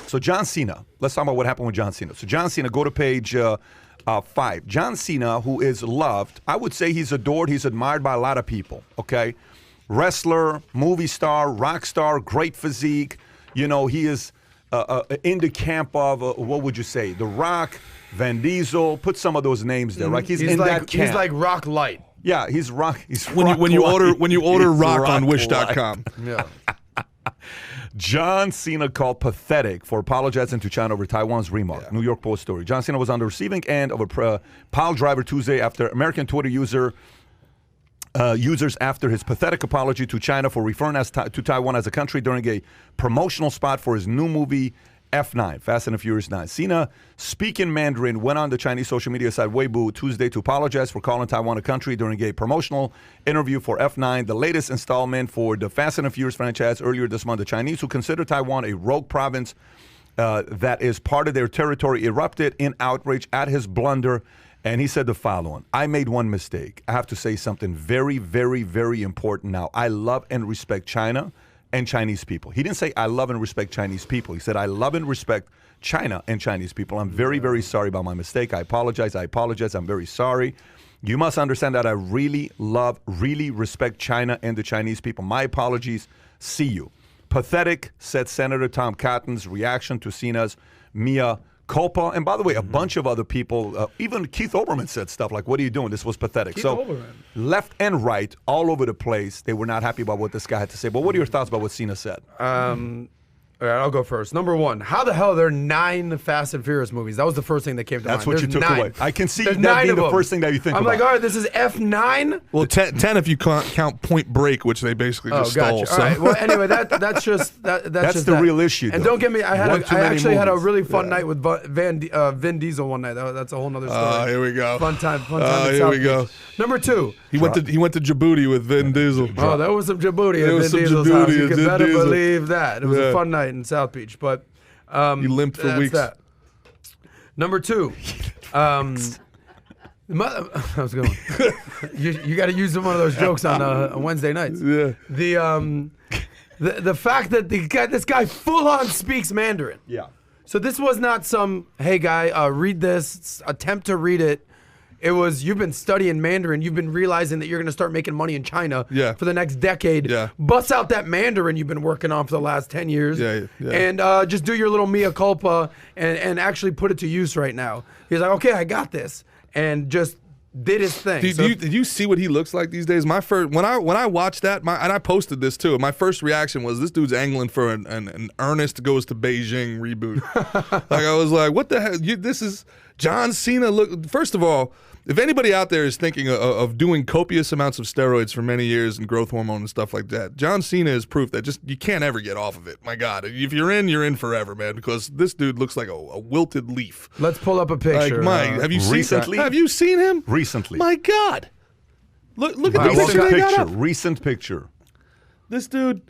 So John Cena, let's talk about what happened with John Cena. So John Cena, go to page 5. John Cena, who is loved, I would say he's adored, he's admired by a lot of people, okay? Wrestler, movie star, rock star, great physique. You know, he is in the camp of, what would you say, The Rock, Vin Diesel, put some of those names there, right? He's in like, that camp. He's like Rock Light. Yeah, he's rock. He's when you order rock on Wish.com. Yeah. John Cena called pathetic for apologizing to China over Taiwan's remark. Yeah. New York Post story. John Cena was on the receiving end of a pile driver Tuesday after American Twitter users after his pathetic apology to China for referring to Taiwan as a country during a promotional spot for his new movie F9, Fast and the Furious 9. Cena, speaking Mandarin, went on the Chinese social media site Weibo Tuesday to apologize for calling Taiwan a country during a promotional interview for F9, the latest installment for the Fast and the Furious franchise. Earlier this month, the Chinese, who consider Taiwan a rogue province that is part of their territory, erupted in outrage at his blunder. And he said the following: I made one mistake. I have to say something very, very, very important now. I love and respect China and Chinese people. He didn't say I love and respect Chinese people. He said I love and respect China and Chinese people. I'm very, very sorry about my mistake. I apologize. I'm very sorry. You must understand that I really love, really respect China and the Chinese people. My apologies. See you. Pathetic, said Senator Tom Cotton's reaction to Cena's mea culpa. And by the way, a bunch of other people, even Keith Olbermann said stuff like, what are you doing? This was pathetic. Keith Olbermann. Left and right, all over the place, they were not happy about what this guy had to say. But what are your thoughts about what Cena said? All right, I'll go first. Number one, how the hell are there 9 Fast and Furious movies? That was the first thing that came to mind. That's what you took 9. away. I can see There's that 9 being of the them. first thing that you think I'm about. like, all right, this is F9? Well, 10 if you count Point Break, which they basically just stole. Gotcha. So. All right. Well, anyway, that's just That's the real issue, And though. don't get me, I actually had a really fun night with Vin Diesel one night. That's a whole nother story. Here we go. Fun time. Here we go. Number 2. He went to Djibouti with Vin Diesel. Oh, there was some Djibouti at Vin Diesel's house. You can better believe that. It was a fun night in South Beach. But he limped for weeks. That. Number 2. I was going. You got to use one of those jokes on Wednesday nights. Yeah. The fact that this guy full on speaks Mandarin. Yeah. So this was not some, hey guy, read this, attempt to read it. It was, you've been studying Mandarin. You've been realizing that you're going to start making money in China for the next decade. Yeah. Bust out that Mandarin you've been working on for the last 10 years. Yeah. And just do your little mea culpa and actually put it to use right now. He's like, okay, I got this. And just did his thing. Did you see what he looks like these days? When I watched that, and I posted this too. My first reaction was, this dude's angling for an Ernest Goes to Beijing reboot. Like, I was like, what the hell? This is John Cena. Look, first of all, if anybody out there is thinking of doing copious amounts of steroids for many years and growth hormone and stuff like that, John Cena is proof that just you can't ever get off of it. My God, if you're in forever, man. Because this dude looks like a wilted leaf. Let's pull up a picture. Like, have you recently? Have you seen him Recently. My God, look at the picture they got up. Recent picture. This dude.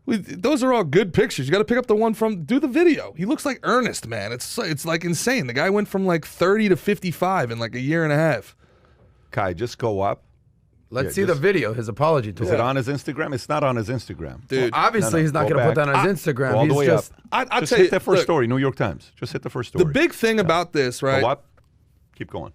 Those are all good pictures. You got to pick up the one do the video. He looks like Ernest, man. It's like insane. The guy went from like 30 to 55 in like a year and a half. Kai, just go up. Let's see the video, his apology tour. Is it on his Instagram? It's not on his Instagram. Well, Dude, obviously, he's not going to put that on his Instagram. Go all the way just, up. I'll just tell hit you, that first look, story, New York Times. Just hit the first story. The big thing about this, right? Go up. Keep going.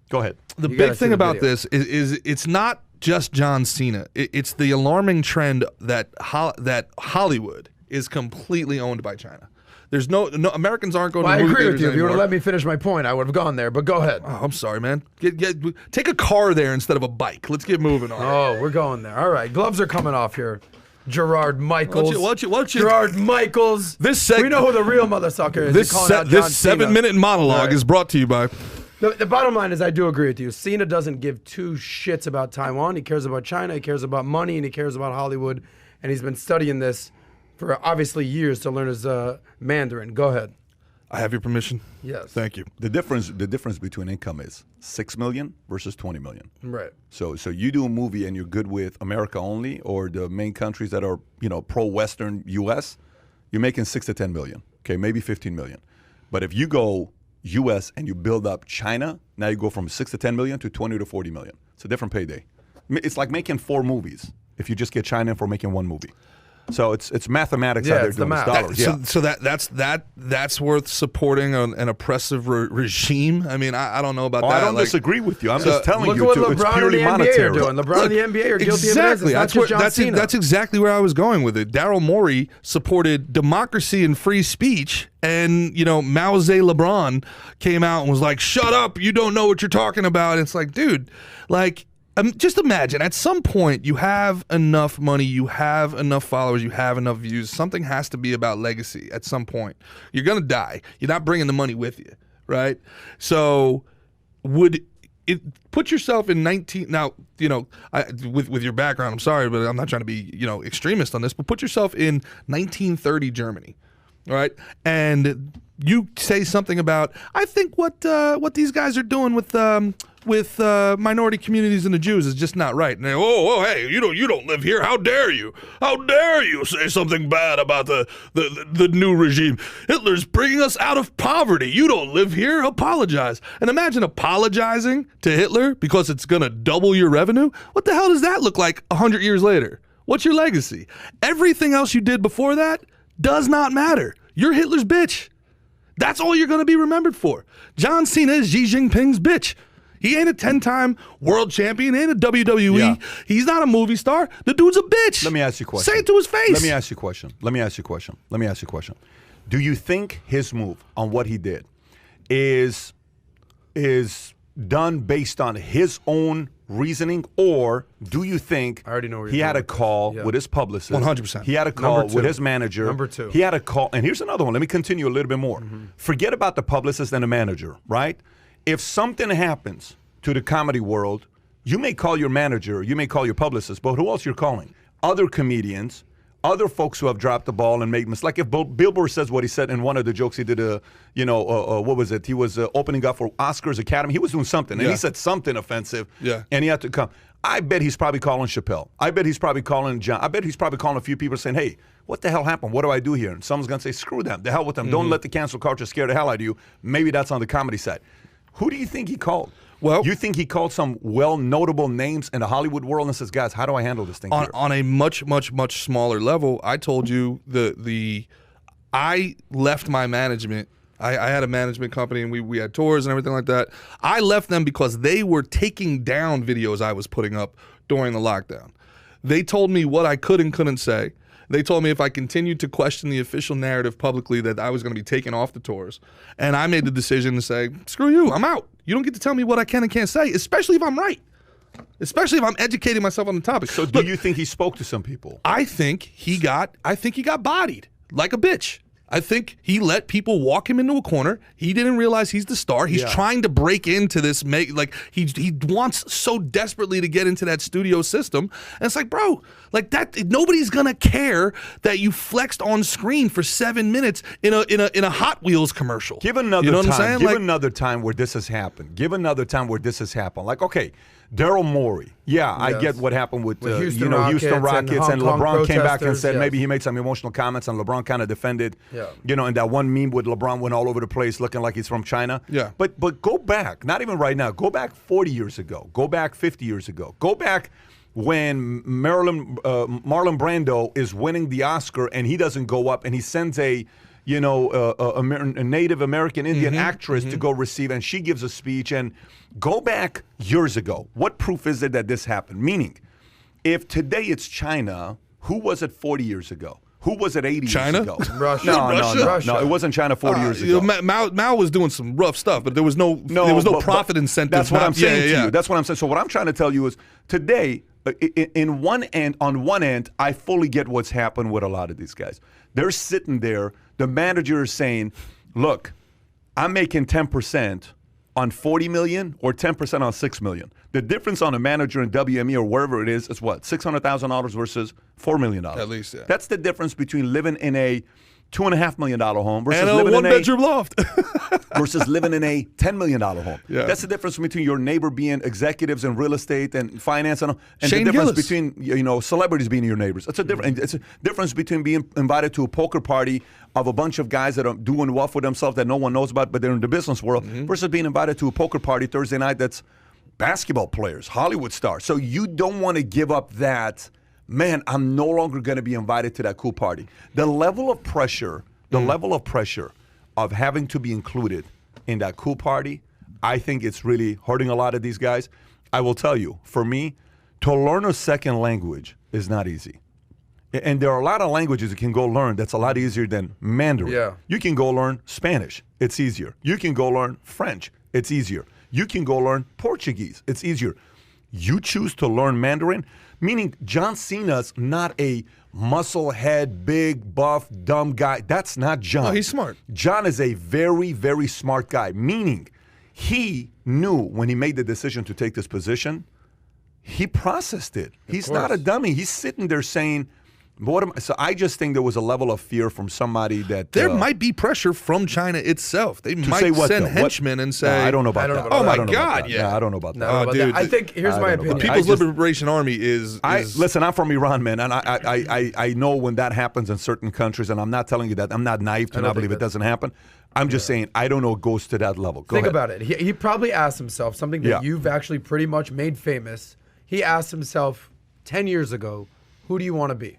Go ahead. The big thing about this is it's not just John Cena. It's the alarming trend that Hollywood is completely owned by China. There's no Americans aren't going to movie I agree theaters with you. If you would anymore. have let me finish my point, I would have gone there. But go ahead. Oh, I'm sorry, man. Take a car there instead of a bike. Let's get moving on. Oh, we're going there. All right. Gloves are coming off here. Gerard Michaels. Why don't you- Gerard Michaels. We know who the real mother sucker is. This You're calling out John 7-minute monologue is brought to you by... The bottom line is I do agree with you. Cena doesn't give 2 shits about Taiwan. He cares about China. He cares about money. And he cares about Hollywood. And he's been studying this for obviously years to learn his Mandarin. Go ahead. I have your permission. Yes. Thank you. The difference between income is 6 million versus 20 million. Right. So you do a movie and you're good with America only or the main countries that are, pro-Western U.S., you're making 6 to 10 million. Okay, maybe 15 million. But if you go U.S. and you build up China, now you go from 6 to 10 million to 20 to 40 million. It's a different payday. It's like making 4 movies if you just get China for making 1 movie. So it's mathematics Yeah, out there it's the doing this math. dollars. So that's worth supporting an oppressive regime. I mean, I don't know about that. I don't disagree with you. I'm just telling Look you, at what it's LeBron and purely the NBA monetary. are doing. LeBron and the NBA are guilty of it. It's not just John Cena. That's exactly where I was going with it. Daryl Morey supported democracy and free speech, and Mao Zedong LeBron came out and was like, "Shut up! You don't know what you're talking about." And it's like, dude, like. Just imagine, at some point, you have enough money, you have enough followers, you have enough views. Something has to be about legacy at some point. You're going to die. You're not bringing the money with you, right? So put yourself in 19... Now, with your background, I'm sorry, but I'm not trying to be, extremist on this, but put yourself in 1930 Germany, all right? And you say something about, I think what these guys are doing with minority communities and the Jews is just not right. And they, hey, you don't live here. How dare you? How dare you say something bad about the new regime? Hitler's bringing us out of poverty. You don't live here. Apologize. And imagine apologizing to Hitler because it's going to double your revenue. What the hell does that look like 100 years later? What's your legacy? Everything else you did before that does not matter. You're Hitler's bitch. That's all you're going to be remembered for. John Cena is Xi Jinping's bitch. He ain't a 10-time world champion. He ain't a WWE. Yeah. He's not a movie star. The dude's a bitch. Let me ask you a question. Say it to his face. Let me ask you a question. Do you think his move on what he did is done based on his own reasoning, or do you think I already know where he you're had a going with call this. Yeah. with his publicist? 100%. He had a call Number with two. his manager. Number two. He had a call, and here's another one. Let me continue a little bit more. Forget about the publicist and the manager, right? If something happens to the comedy world, you may call your manager, you may call your publicist, but who else you're calling? Other comedians, other folks who have dropped the ball and made mistakes. Like if Bill Burr says what he said in one of the jokes he did, what was it? He was opening up for Oscars Academy. He was doing something, and he said something offensive, and he had to come. I bet he's probably calling Chappelle. I bet he's probably calling John. I bet he's probably calling a few people saying, hey, what the hell happened? What do I do here? And someone's going to say, screw them. The hell with them. Don't let the cancel culture scare the hell out of you. Maybe that's on the comedy side. Who do you think he called? Well, you think he called some well-notable names in the Hollywood world and says, guys, how do I handle this thing here? On a much, much, much smaller level, I told you I left my management. I had a management company, and we had tours and everything like that. I left them because they were taking down videos I was putting up during the lockdown. They told me what I could and couldn't say. They told me if I continued to question the official narrative publicly that I was going to be taken off the tours. And I made the decision to say, screw you, I'm out. You don't get to tell me what I can and can't say, especially if I'm right. Especially if I'm educating myself on the topic. So do you think he spoke to some people? I think he got bodied like a bitch. I think he let people walk him into a corner. He didn't realize he's the star. He's trying to break into this, he wants so desperately to get into that studio system. And it's like, bro, like that, nobody's gonna care that you flexed on screen for 7 minutes in a Hot Wheels commercial. Give another you know time. What I'm saying? Give another time where this has happened. Give another time where this has happened. Like, okay, Daryl Morey. Yeah, I get what happened with Houston Rockets and Hong Kong LeBron came back and protesters, said maybe he made some emotional comments, and LeBron kind of defended. Yeah. And that one meme with LeBron went all over the place looking like he's from China. Yeah. But go back, not even right now. Go back 40 years ago. Go back 50 years ago. Go back when Marlon Brando is winning the Oscar and he doesn't go up and he sends a Native American Indian actress to go receive, and she gives a speech. And go back years ago. What proof is it that this happened? Meaning, if today it's China, who was it 40 years ago? Who was it 80 China? years ago? Russia. No. It wasn't China 40 years ago. Mao was doing some rough stuff, but there was no profit incentive. That's what I'm saying to you. That's what I'm saying. So what I'm trying to tell you is today, on one end, I fully get what's happened with a lot of these guys. They're sitting there. The manager is saying, look, I'm making 10% on 40 million or 10% on 6 million. The difference on a manager in WME or wherever it is what? $600,000 versus $4 million. At least, yeah. That's the difference between living in a $2.5 million home versus and a living one-bedroom loft versus living in a $10 million home. Yeah. That's the difference between your neighbor being executives in real estate and finance and Shane the difference Gillis. between celebrities being your neighbors. It's a different. It's a difference between being invited to a poker party of a bunch of guys that are doing well for themselves that no one knows about, but they're in the business world, versus being invited to a poker party Thursday night that's basketball players, Hollywood stars. So you don't want to give up that man, I'm no longer going to be invited to that cool party. The level of pressure, of having to be included in that cool party, I think it's really hurting a lot of these guys. I will tell you, for me, to learn a second language is not easy. And there are a lot of languages you can go learn that's a lot easier than Mandarin. Yeah. You can go learn Spanish. It's easier. You can go learn French. It's easier. You can go learn Portuguese. It's easier. You choose to learn Mandarin, meaning John Cena's not a musclehead, big, buff, dumb guy. That's not John. No, he's smart. John is a very, very smart guy, meaning he knew when he made the decision to take this position, he processed it. He's not a dummy. He's sitting there saying, what am I? So I just think there was a level of fear from somebody that there might be pressure from China itself. They might say what, send though? henchmen and say, No, I don't know about that. Oh my I don't know about God, that. yeah. No, I don't know about that. No, about dude, that. I think here's my I don't know opinion. about People's I just- Liberation Army is Listen, I'm from Iran, man, and I know when that happens in certain countries, and I'm not telling you that. I'm not naive to I not don't believe think it doesn't happen. I'm just saying I don't know it goes to that level. Go Think ahead. about it. He probably asked himself something that Yeah. you've actually pretty much made famous. He asked himself 10 years ago, who do you want to be?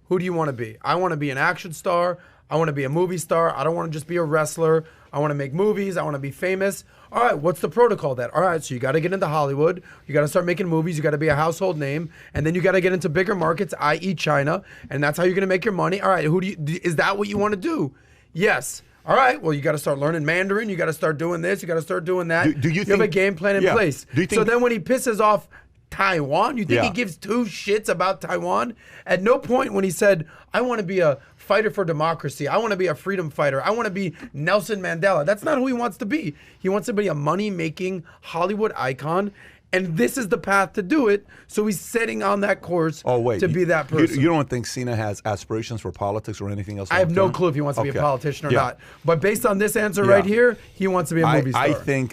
Who do you want to be? I want to be an action star. I want to be a movie star. I don't want to just be a wrestler. I want to make movies. I want to be famous. All right, what's the protocol then? All right, so you got to get into Hollywood. You got to start making movies. You got to be a household name. And then you got to get into bigger markets, i.e. China. And that's how you're going to make your money. All right, is that what you want to do? Yes. All right, well, you got to start learning Mandarin. You got to start doing this. You got to start doing that. Do you have a think- game plan in yeah. place. Do you think- So then when he pisses off Taiwan, you think he Yeah. gives two shits about Taiwan? At no point when he said, I want to be a fighter for democracy, I want to be a freedom fighter, I want to be Nelson Mandela. That's not who he wants to be. He wants to be a money-making Hollywood icon, and this is the path to do it. So he's setting on that course to be that person. You don't think Cena has aspirations for politics or anything else? I have no long-term? clue if he wants to be Okay. a politician or Yeah. not. But based on this answer Yeah. right here, he wants to be a movie star.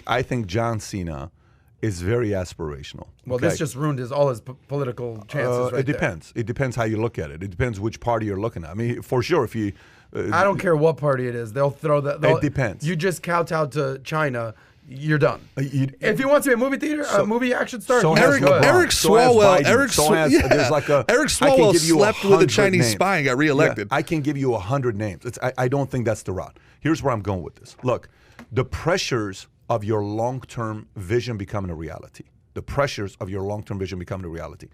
I think John Cena is very aspirational. Well, okay? this just ruined all his political chances right It depends. It depends how you look at it. It depends which party you're looking at. I mean, for sure, if you... I don't care what party it is. They'll throw that. It depends. You just kowtow to China, you're done. you- If he wants to be a movie theater, a movie action star, so he's has good. LeBron. Eric So has Swalwell. Biden. Eric So has- there's like a- Eric I can Swalwell give you slept with a 100 Chinese names. spy and got reelected. Yeah, I can give you 100 names. I don't think that's the route. Here's where I'm going with this. Look, the pressures of your long-term vision becoming a reality. The pressures of your long-term vision becoming a reality.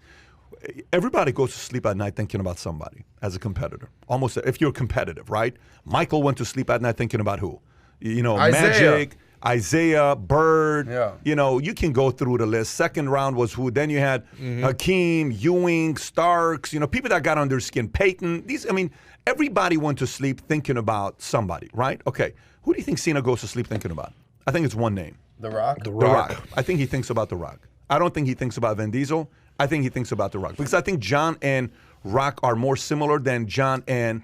Everybody goes to sleep at night thinking about somebody as a competitor. Almost, if you're competitive, right? Michael went to sleep at night thinking about who? You know, Isaiah. Magic, Isaiah, Bird. Yeah. You know, you can go through the list. Second round was who? Then you had Hakeem, Ewing, Starks. You know, people that got under skin. Peyton. Everybody went to sleep thinking about somebody, right? Okay. Who do you think Cena goes to sleep thinking about? I think it's one name. The Rock. The Rock. I think he thinks about The Rock. I don't think he thinks about Vin Diesel. I think he thinks about The Rock. Because I think John and Rock are more similar than John and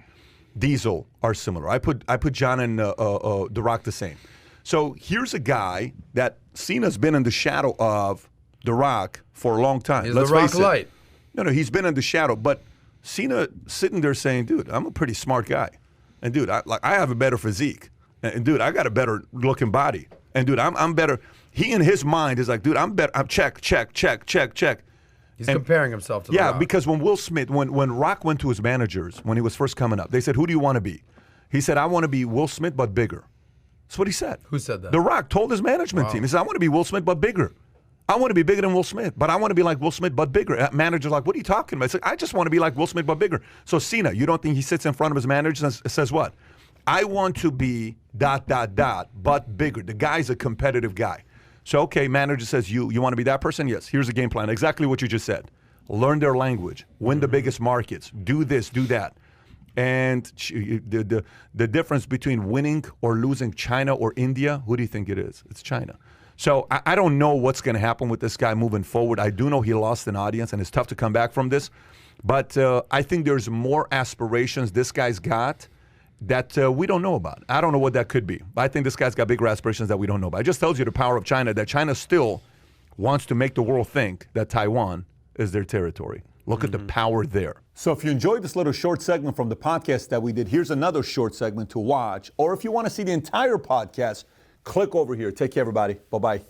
Diesel are similar. I put John and The Rock the same. So here's a guy that Cena's been in the shadow of The Rock for a long time. He's Let's the Rock face it. light. No, he's been in the shadow. But Cena sitting there saying, dude, I'm a pretty smart guy. And dude, I have a better physique. And dude, I got a better looking body. And dude, I'm better. He in his mind is like, dude, I'm better. I'm check. He's comparing himself to The Rock. Because when Will Smith, when Rock went to his managers when he was first coming up, they said, who do you want to be? He said, I want to be Will Smith, but bigger. That's what he said. Who said that? The Rock told his management team. He said, I want to be Will Smith, but bigger. I want to be bigger than Will Smith, but I want to be like Will Smith, but bigger. Manager's like, what are you talking about? It's like, I just want to be like Will Smith, but bigger. So Cena, you don't think he sits in front of his managers and says what? I want to be ... but bigger. The guy's a competitive guy. So, okay, manager says, you want to be that person? Yes, here's the game plan. Exactly what you just said. Learn their language. Win the biggest markets. Do this, do that. And the difference between winning or losing China or India, who do you think it is? It's China. So I don't know what's going to happen with this guy moving forward. I do know he lost an audience, and it's tough to come back from this. But I think there's more aspirations this guy's got that we don't know about. I don't know what that could be. But I think this guy's got bigger aspirations that we don't know about. It just tells you the power of China, that China still wants to make the world think that Taiwan is their territory. Look at the power there. So if you enjoyed this little short segment from the podcast that we did, here's another short segment to watch. Or if you want to see the entire podcast, click over here. Take care, everybody. Bye-bye.